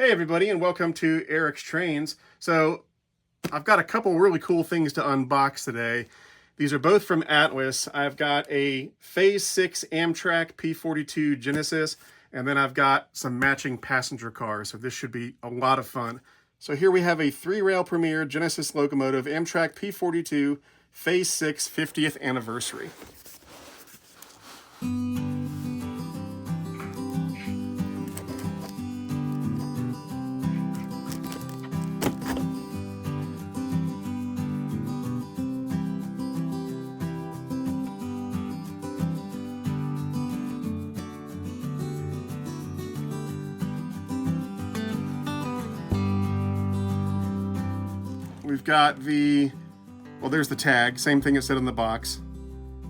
Hey everybody, and welcome to Eric's Trains. So I've got a couple really cool things to unbox today. These are both from Atlas. I've got a Phase 6 Amtrak P42 Genesis, and then I've got some matching passenger cars. So this should be a lot of fun. So here we have a 3-rail Premier Genesis locomotive, Amtrak P42 Phase 6 50th anniversary. We've got well, there's the tag, same thing it said on the box.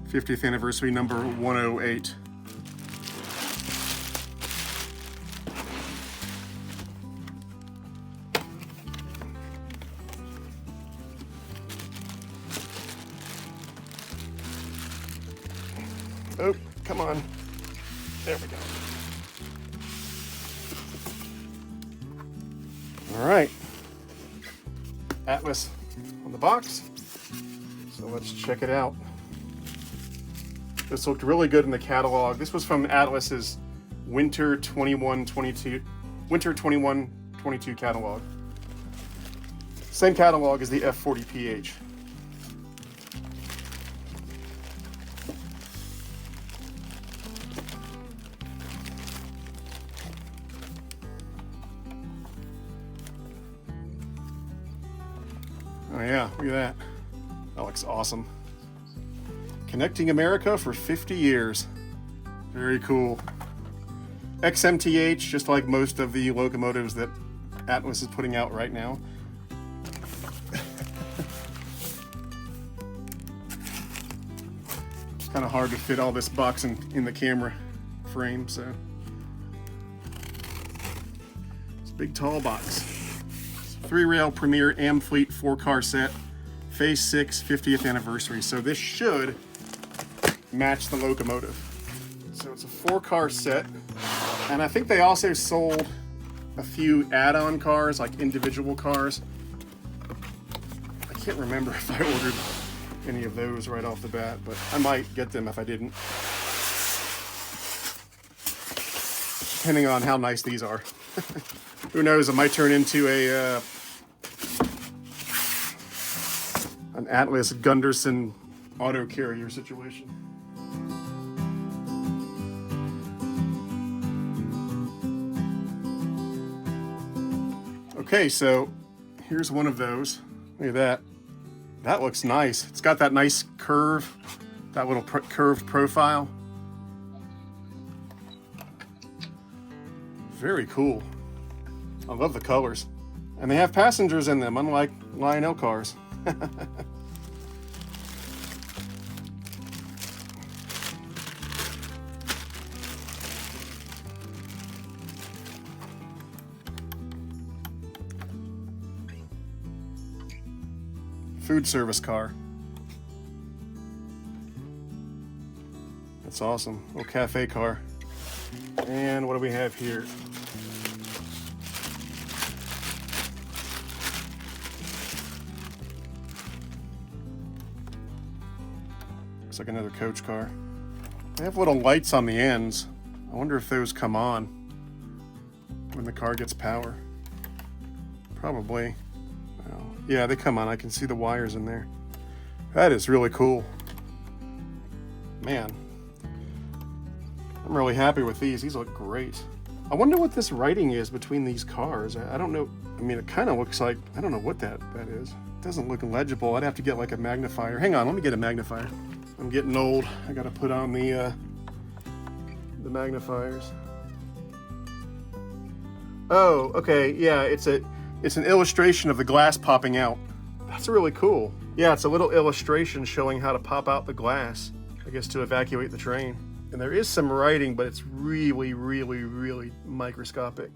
50th anniversary number 108. Oh, come on. There we go. All right. Atlas on the box. So let's check it out. This looked really good in the catalog. This was from Atlas's Winter 21-22 catalog. Same catalog as the F40PH. Oh yeah, look at that. That looks awesome. Connecting America for 50 years. Very cool. XMTH, just like most of the locomotives that Atlas is putting out right now. It's kind of hard to fit all this box in the camera frame, so. It's a big tall box. 3-rail Premier Amfleet 4-car set, Phase 6 50th anniversary. So this should match the locomotive. So it's a 4-car set, and I think they also sold a few add-on cars, like individual cars. I can't remember if I ordered any of those right off the bat, but I might get them if I didn't. Depending on how nice these are. Who knows, it might turn into an Atlas Gunderson auto carrier situation. Okay, so here's one of those. Look at that. That looks nice. It's got that nice curve, that little curved profile. Very cool. I love the colors. And they have passengers in them, unlike Lionel cars. Food service car. That's awesome. Little cafe car. And what do we have here? Looks like another coach car. They have little lights on the ends. I wonder if those come on when the car gets power. Probably. Well, yeah, they come on. I can see the wires in there. That is really cool. Man, I'm really happy with these. These look great. I wonder what this writing is between these cars. I don't know. I mean, it kind of looks like, I don't know what that is. It doesn't look legible. I'd have to get like a magnifier. Hang on, let me get a magnifier. I'm getting old. I gotta put on the magnifiers. Oh, okay, yeah, it's an illustration of the glass popping out. That's really cool. Yeah, it's a little illustration showing how to pop out the glass, I guess, to evacuate the train. And there is some writing, but it's really, really, really microscopic.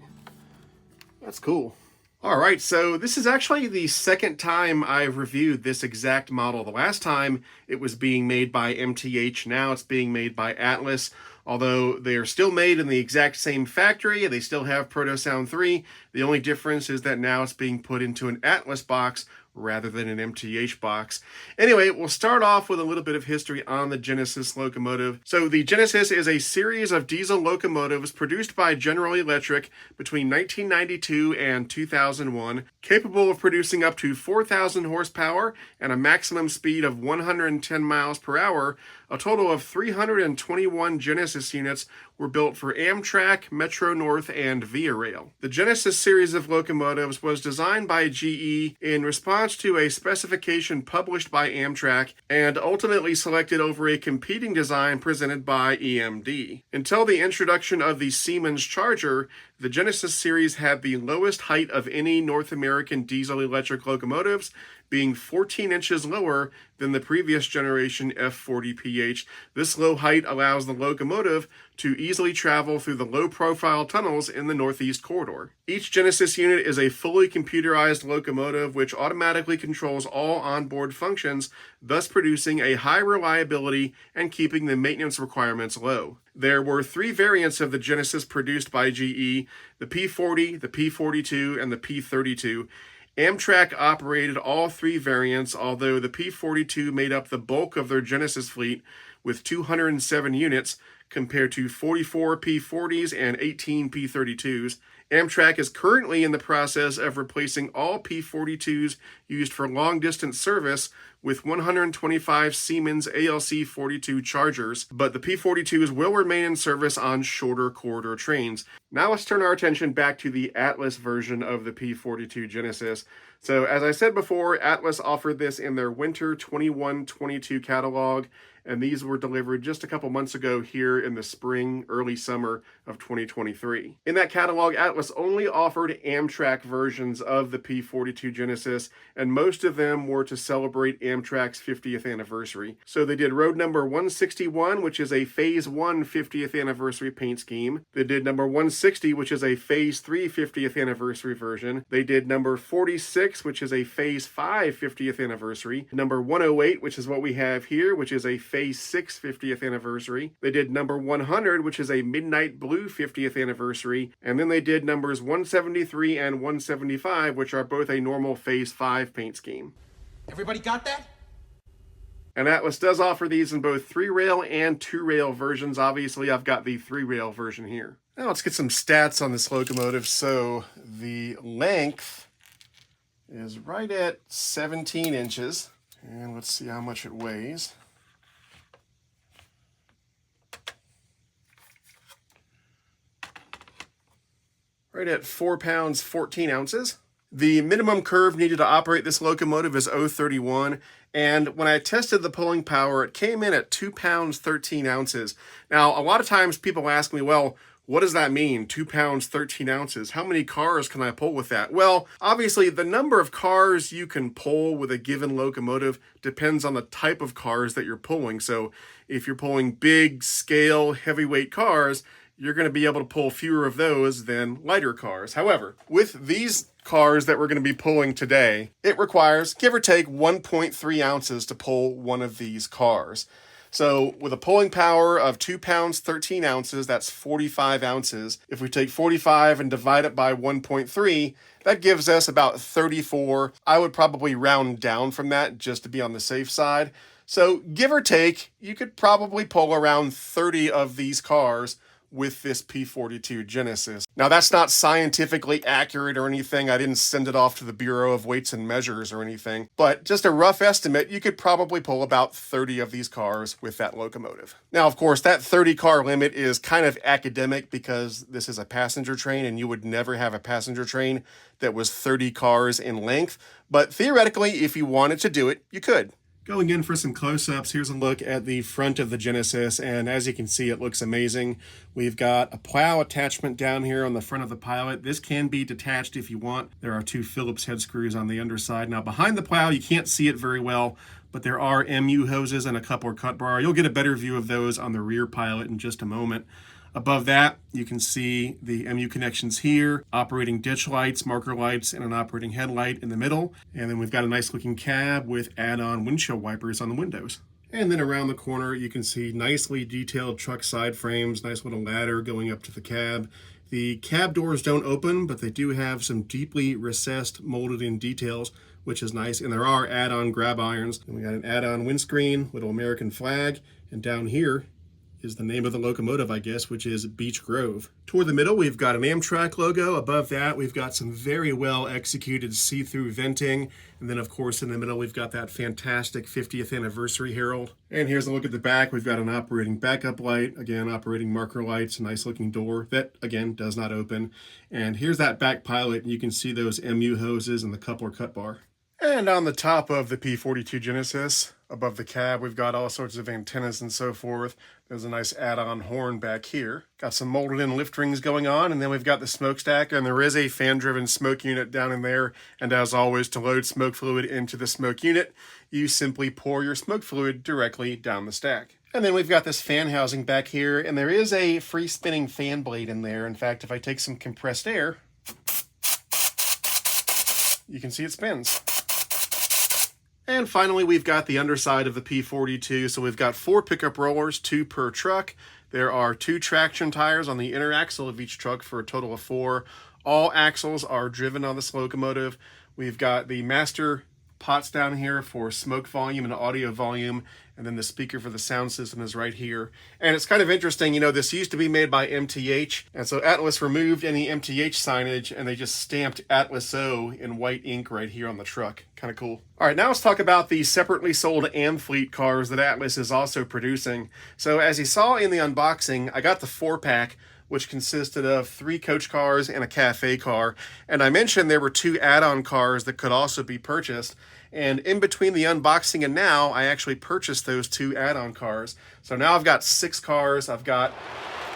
That's cool. All right, so this is actually the second time I've reviewed this exact model. The last time it was being made by MTH, now it's being made by Atlas. Although they are still made in the exact same factory, they still have Proto-Sound 3. The only difference is that now it's being put into an Atlas box rather than an MTH box. Anyway, we'll start off with a little bit of history on the Genesis locomotive. So the Genesis is a series of diesel locomotives produced by General Electric between 1992 and 2001, capable of producing up to 4,000 horsepower and a maximum speed of 110 miles per hour. A total of 321 Genesis units were built for Amtrak, Metro North, and Via Rail. The Genesis series of locomotives was designed by GE in response to a specification published by Amtrak and ultimately selected over a competing design presented by EMD. Until the introduction of the Siemens Charger, the Genesis series had the lowest height of any North American diesel-electric locomotives, being 14 inches lower than the previous generation F40PH. This low height allows the locomotive to easily travel through the low-profile tunnels in the Northeast Corridor. Each Genesis unit is a fully computerized locomotive which automatically controls all onboard functions, thus producing a high reliability and keeping the maintenance requirements low. There were three variants of the Genesis produced by GE, the P40, the P42, and the P32. Amtrak operated all three variants, although the P42 made up the bulk of their Genesis fleet with 207 units compared to 44 P40s and 18 P32s. Amtrak is currently in the process of replacing all P42s used for long-distance service with 125 Siemens ALC 42 Chargers, but the P42s will remain in service on shorter corridor trains. Now let's turn our attention back to the Atlas version of the P42 Genesis. So as I said before, Atlas offered this in their Winter 21-22 catalog, and these were delivered just a couple months ago here in the spring, early summer of 2023. In that catalog, Atlas only offered Amtrak versions of the P42 Genesis, and most of them were to celebrate Amtrak's 50th anniversary. So they did road number 161, which is a Phase 1 50th anniversary paint scheme. They did number 160, which is a Phase 3 50th anniversary version. They did number 46, which is a Phase 5 50th anniversary. Number 108, which is what we have here, which is a Phase 6 50th anniversary. They did number 100, which is a Midnight Blue 50th anniversary. And then they did numbers 173 and 175, which are both a normal Phase 5 paint scheme. Everybody got that? And Atlas does offer these in both 3-rail and 2-rail versions. Obviously, I've got the 3-rail version here. Now let's get some stats on this locomotive. So the length is right at 17 inches. And let's see how much it weighs. Right at 4 pounds, 14 ounces. The minimum curve needed to operate this locomotive is 0.31, and when I tested the pulling power, it came in at 2 pounds, 13 ounces. Now, a lot of times people ask me, well, what does that mean, 2 pounds, 13 ounces? How many cars can I pull with that? Well, obviously, the number of cars you can pull with a given locomotive depends on the type of cars that you're pulling. So if you're pulling big, scale, heavyweight cars, you're going to be able to pull fewer of those than lighter cars. However, with these cars that we're going to be pulling today, it requires, give or take, 1.3 ounces to pull one of these cars. So with a pulling power of 2 pounds, 13 ounces, that's 45 ounces. If we take 45 and divide it by 1.3, that gives us about 34. I would probably round down from that just to be on the safe side. So give or take, you could probably pull around 30 of these cars with this P42 Genesis. Now that's not scientifically accurate or anything. I didn't send it off to the Bureau of Weights and Measures or anything, but just a rough estimate, you could probably pull about 30 of these cars with that locomotive. Now, of course, that 30 car limit is kind of academic because this is a passenger train and you would never have a passenger train that was 30 cars in length, but theoretically, if you wanted to do it, you could. Going in for some close-ups, here's a look at the front of the Genesis, and as you can see, it looks amazing. We've got a plow attachment down here on the front of the pilot. This can be detached if you want. There are 2 Phillips head screws on the underside. Now, behind the plow, you can't see it very well, but there are MU hoses and a coupler cut bar. You'll get a better view of those on the rear pilot in just a moment. Above that, you can see the MU connections here, operating ditch lights, marker lights, and an operating headlight in the middle. And then we've got a nice looking cab with add-on windshield wipers on the windows. And then around the corner, you can see nicely detailed truck side frames, nice little ladder going up to the cab. The cab doors don't open, but they do have some deeply recessed, molded in details, which is nice. And there are add-on grab irons. And we got an add-on windscreen, little American flag, and down here is the name of the locomotive, I guess, which is Beech Grove. Toward the middle, we've got an Amtrak logo. Above that, we've got some very well executed see-through venting. And then, of course, in the middle, we've got that fantastic 50th anniversary herald. And here's a look at the back. We've got an operating backup light, again, operating marker lights, a nice looking door that, again, does not open. And here's that back pilot, and you can see those MU hoses and the coupler cut bar. And on the top of the P42 Genesis, above the cab, we've got all sorts of antennas and so forth. There's a nice add-on horn back here. Got some molded in lift rings going on, and then we've got the smokestack, and there is a fan-driven smoke unit down in there. And as always, to load smoke fluid into the smoke unit, you simply pour your smoke fluid directly down the stack. And then we've got this fan housing back here, and there is a free spinning fan blade in there. In fact, if I take some compressed air, you can see it spins. And finally, we've got the underside of the P42. So we've got 4 pickup rollers, 2 per truck. There are 2 traction tires on the inner axle of each truck for a total of 4. All axles are driven on this locomotive. We've got the master pots down here for smoke volume and audio volume, and then the speaker for the sound system is right here. And it's kind of interesting, you know, this used to be made by MTH, and so Atlas removed any MTH signage and they just stamped Atlas O in white ink right here on the truck. Kind of cool. All right, now let's talk about the separately sold Amfleet cars that Atlas is also producing. So as you saw in the unboxing, I got the 4-pack, which consisted of 3 coach cars and a cafe car. And I mentioned there were 2 add-on cars that could also be purchased. And in between the unboxing and now, I actually purchased those 2 add-on cars. So now I've got 6 cars. I've got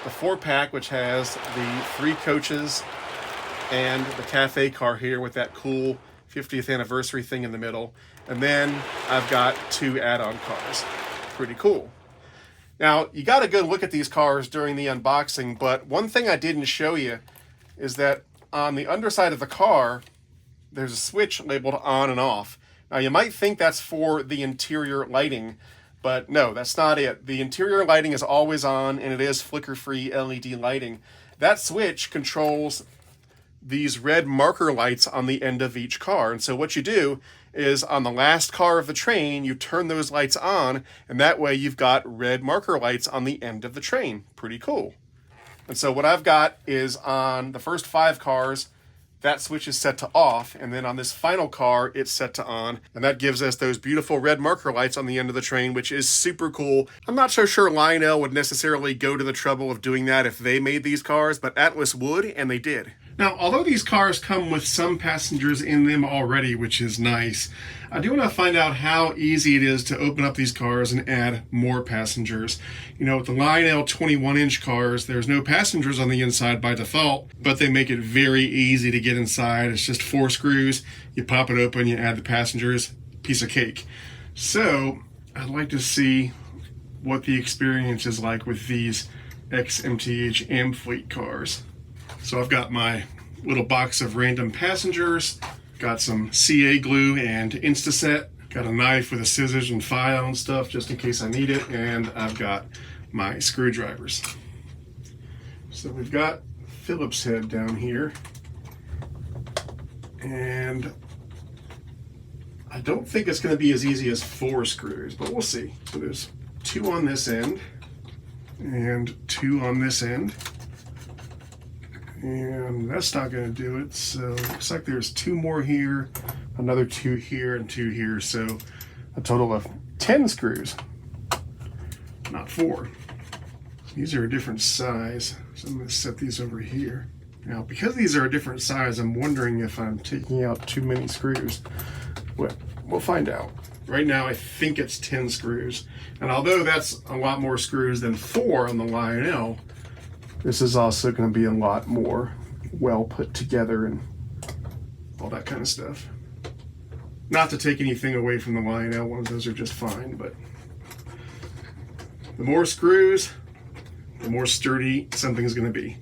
the 4-pack, which has the 3 coaches and the cafe car here with that cool 50th anniversary thing in the middle. And then I've got 2 add-on cars. Pretty cool. Now, you got a good look at these cars during the unboxing, but one thing I didn't show you is that on the underside of the car, there's a switch labeled on and off. Now, you might think that's for the interior lighting, but no, that's not it. The interior lighting is always on, and it is flicker-free LED lighting. That switch controls these red marker lights on the end of each car. And so what you do is on the last car of the train, you turn those lights on, and that way you've got red marker lights on the end of the train. Pretty cool. And so what I've got is on the first 5 cars, that switch is set to off, and then on this final car, it's set to on, and that gives us those beautiful red marker lights on the end of the train, which is super cool. I'm not so sure Lionel would necessarily go to the trouble of doing that if they made these cars, but Atlas would, and they did. Now, although these cars come with some passengers in them already, which is nice, I do want to find out how easy it is to open up these cars and add more passengers. You know, with the Lionel 21-inch cars, there's no passengers on the inside by default, but they make it very easy to get inside. It's just 4 screws, you pop it open, you add the passengers, piece of cake. So, I'd like to see what the experience is like with these ex-MTH Amfleet cars. So I've got my little box of random passengers, got some CA glue and Instaset, got a knife with a scissors and file and stuff just in case I need it, and I've got my screwdrivers. So we've got Phillips head down here, and I don't think it's going to be as easy as 4 screws, but we'll see. So there's 2 on this end and 2 on this end. And that's not going to do it, so it looks like there's 2 more here, another 2 here, and 2 here, so a total of 10 screws, not 4. These are a different size, so I'm going to set these over here. Now, because these are a different size, I'm wondering if I'm taking out too many screws. Well, we'll find out. Right now, I think it's 10 screws, and although that's a lot more screws than 4 on the Lionel, this is also going to be a lot more well put together and all that kind of stuff. Not to take anything away from the Lionel ones, those are just fine, but the more screws, the the more sturdy something's going to be.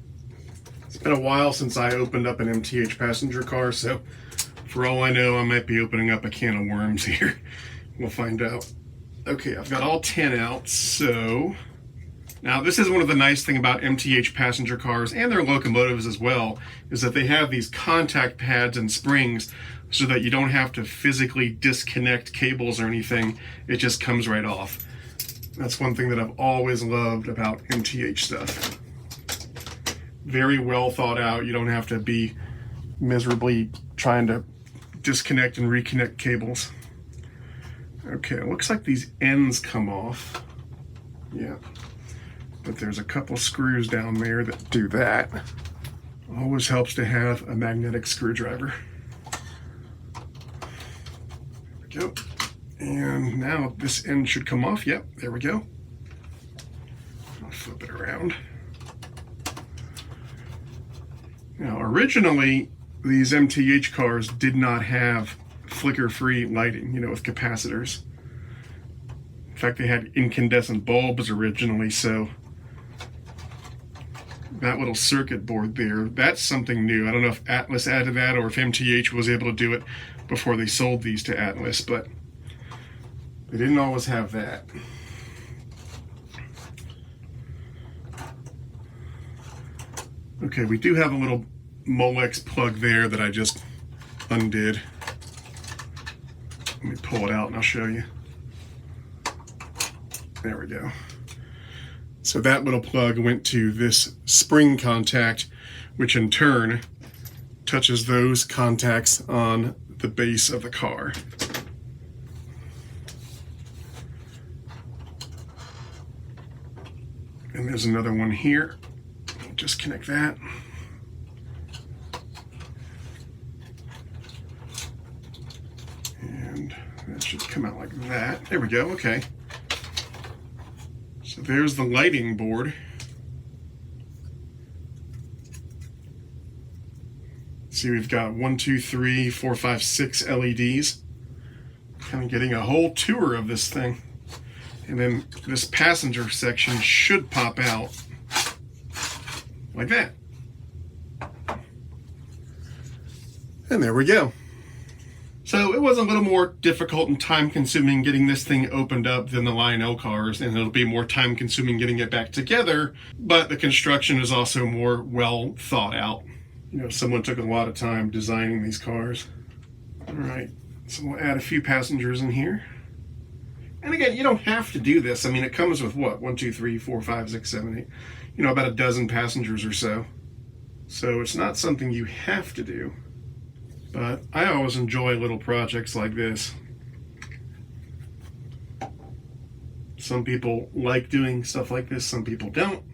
It's been a while since I opened up an MTH passenger car, so for all I know, I might be opening up a can of worms here. We'll find out. Okay, I've got all 10 out, so... Now, this is one of the nice things about MTH passenger cars and their locomotives as well, is that they have these contact pads and springs so that you don't have to physically disconnect cables or anything. It just comes right off. That's one thing that I've always loved about MTH stuff. Very well thought out. You don't have to be miserably trying to disconnect and reconnect cables. Okay, it looks like these ends come off. Yeah. But there's a couple screws down there that do that. Always helps to have a magnetic screwdriver. There we go. And now this end should come off. Yep, there we go. I'll flip it around. Now, originally, these MTH cars did not have flicker-free lighting, you know, with capacitors. In fact, they had incandescent bulbs originally, so that little circuit board there, that's something new. I don't know if Atlas added that or if MTH was able to do it before they sold these to Atlas, but they didn't always have that. Okay, we do have a little Molex plug there that I just undid. Let me pull it out and I'll show you. There we go. So that little plug went to this spring contact, which in turn touches those contacts on the base of the car. And there's another one here. I'll just connect that. And that should come out like that. There we go, okay. So there's the lighting board. See, we've got 1, 2, 3, 4, 5, 6 LEDs. Kind of getting a whole tour of this thing. And then this passenger section should pop out like that. And there we go. So it was a little more difficult and time-consuming getting this thing opened up than the Lionel cars, and it'll be more time-consuming getting it back together, but the construction is also more well thought out. You know, someone took a lot of time designing these cars. All right, so we'll add a few passengers in here. And again, you don't have to do this. I mean, it comes with what? 1, 2, 3, 4, 5, 6, 7, 8. You know, about a dozen passengers or so. So it's not something you have to do. But I always enjoy little projects like this. Some people like doing stuff like this, some people don't.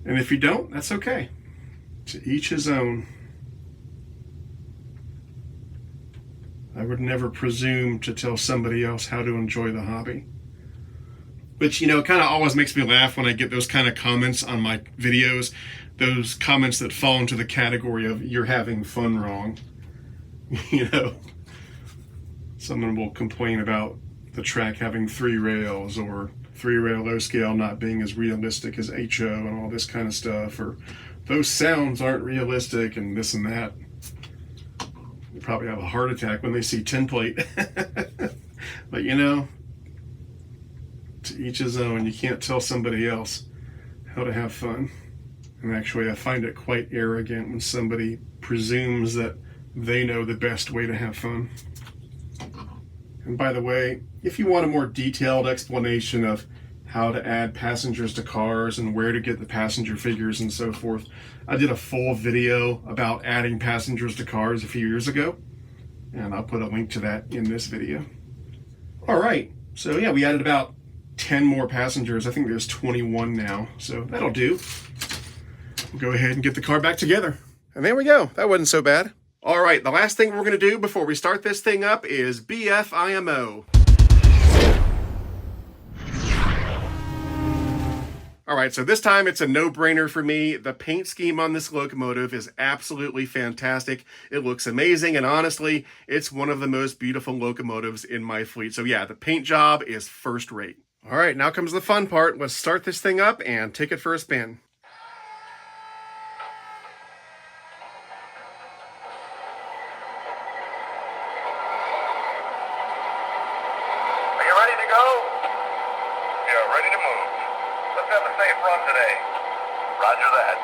And if you don't, that's okay. To each his own. I would never presume to tell somebody else how to enjoy the hobby. Which, you know, kind of always makes me laugh when I get those kind of comments on my videos. Those comments that fall into the category of, you're having fun wrong. You know, someone will complain about the track having 3 rails, or 3-rail low scale not being as realistic as HO and all this kind of stuff, or those sounds aren't realistic and this and that. They probably have a heart attack when they see tinplate. But you know, to each his own. You can't tell somebody else how to have fun. And actually, I find it quite arrogant when somebody presumes that they know the best way to have fun. And by the way, if you want a more detailed explanation of how to add passengers to cars and where to get the passenger figures and so forth, I did a full video about adding passengers to cars a few years ago, and I'll put a link to that in this video. All right, so yeah, we added about 10 more passengers. I think there's 21 now, so that'll do. We'll go ahead and get the car back together. And there we go. That wasn't so bad. All right, the last thing we're going to do before we start this thing up is BFIMO. All right, so this time it's a no-brainer for me. The paint scheme on this locomotive is absolutely fantastic. It looks amazing, and honestly, it's one of the most beautiful locomotives in my fleet. So yeah, the paint job is first rate. All right, now comes the fun part. Let's start this thing up and take it for a spin. Are you ready to go? Yeah, ready to move. Let's have a safe run today. Roger that.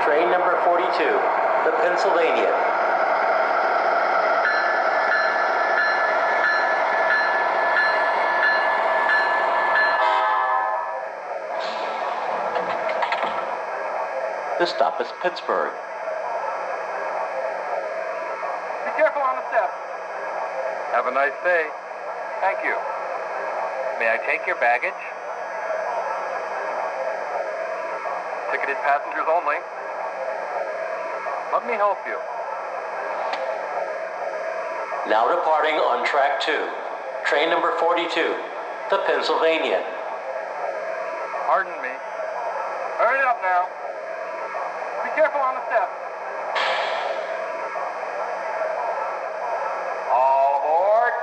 Train number 42, the Pennsylvania. This stop is Pittsburgh. Be careful on the steps. Have a nice day. Thank you. May I take your baggage? Ticketed passengers only. Let me help you. Now departing on track 2. Train number 42, the Pennsylvania. Pardon me. Hurry up now. Be careful on the steps. All aboard.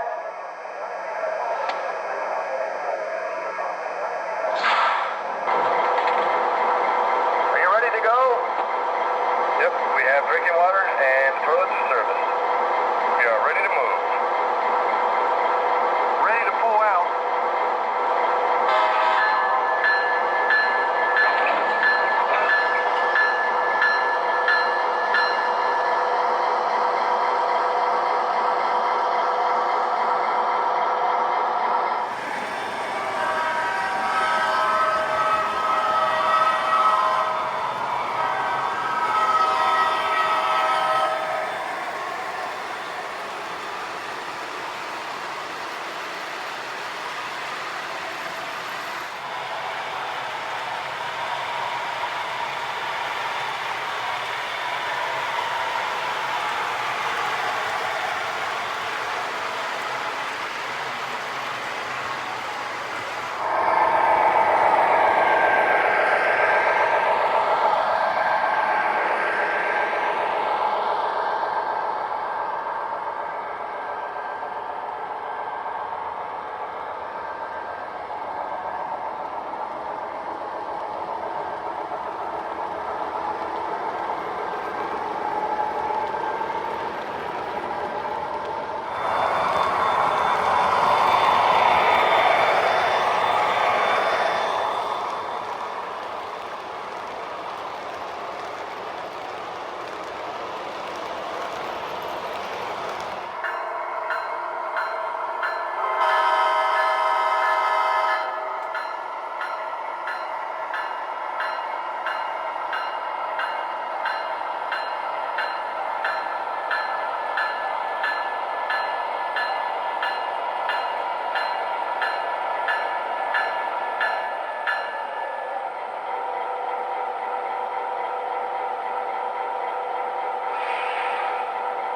Are you ready to go? Yep, we have drinking water and toilets in service. We are ready to move. Ready to pull out.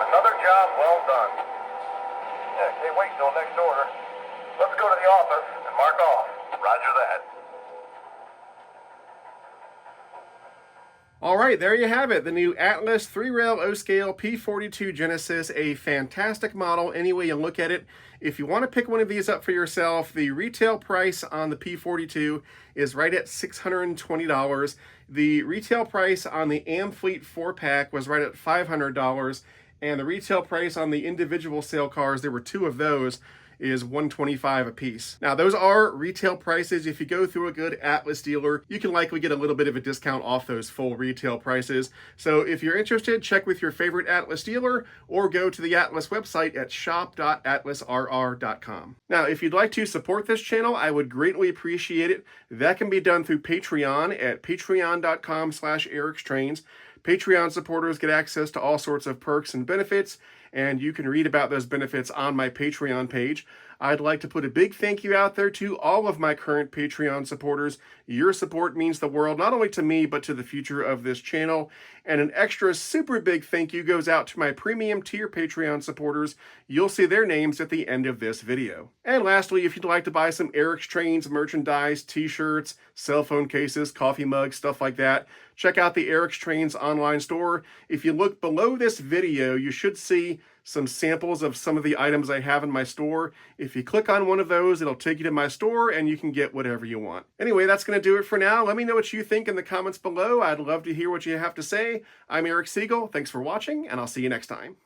Another job well done. Yeah, can't wait till next order. Let's go to the office and mark off. Roger that. All right, there you have it. The new Atlas 3-rail O-scale P42 Genesis, a fantastic model any way you look at it. If you want to pick one of these up for yourself, the retail price on the P42 is right at $620. The retail price on the Amfleet 4-pack was right at $500. And the retail price on the individual sale cars, there were 2 of those, is $125 a piece. Now, those are retail prices. If you go through a good Atlas dealer, you can likely get a little bit of a discount off those full retail prices. So if you're interested, check with your favorite Atlas dealer or go to the Atlas website at shop.atlasrr.com. Now, if you'd like to support this channel, I would greatly appreciate it. That can be done through Patreon at patreon.com/ericstrains. Patreon supporters get access to all sorts of perks and benefits, and you can read about those benefits on my Patreon page. I'd like to put a big thank you out there to all of my current Patreon supporters. Your support means the world, not only to me, but to the future of this channel. And an extra super big thank you goes out to my premium tier Patreon supporters. You'll see their names at the end of this video. And lastly, if you'd like to buy some Eric's Trains merchandise, t-shirts, cell phone cases, coffee mugs, stuff like that, check out the Eric's Trains online store. If you look below this video, you should see some samples of some of the items I have in my store. If you click on one of those, it'll take you to my store and you can get whatever you want. Anyway, that's going to do it for now. Let me know what you think in the comments below. I'd love to hear what you have to say. I'm Eric Siegel. Thanks for watching, and I'll see you next time.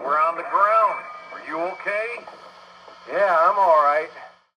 we're on the ground. Are you okay? Yeah, I'm all right.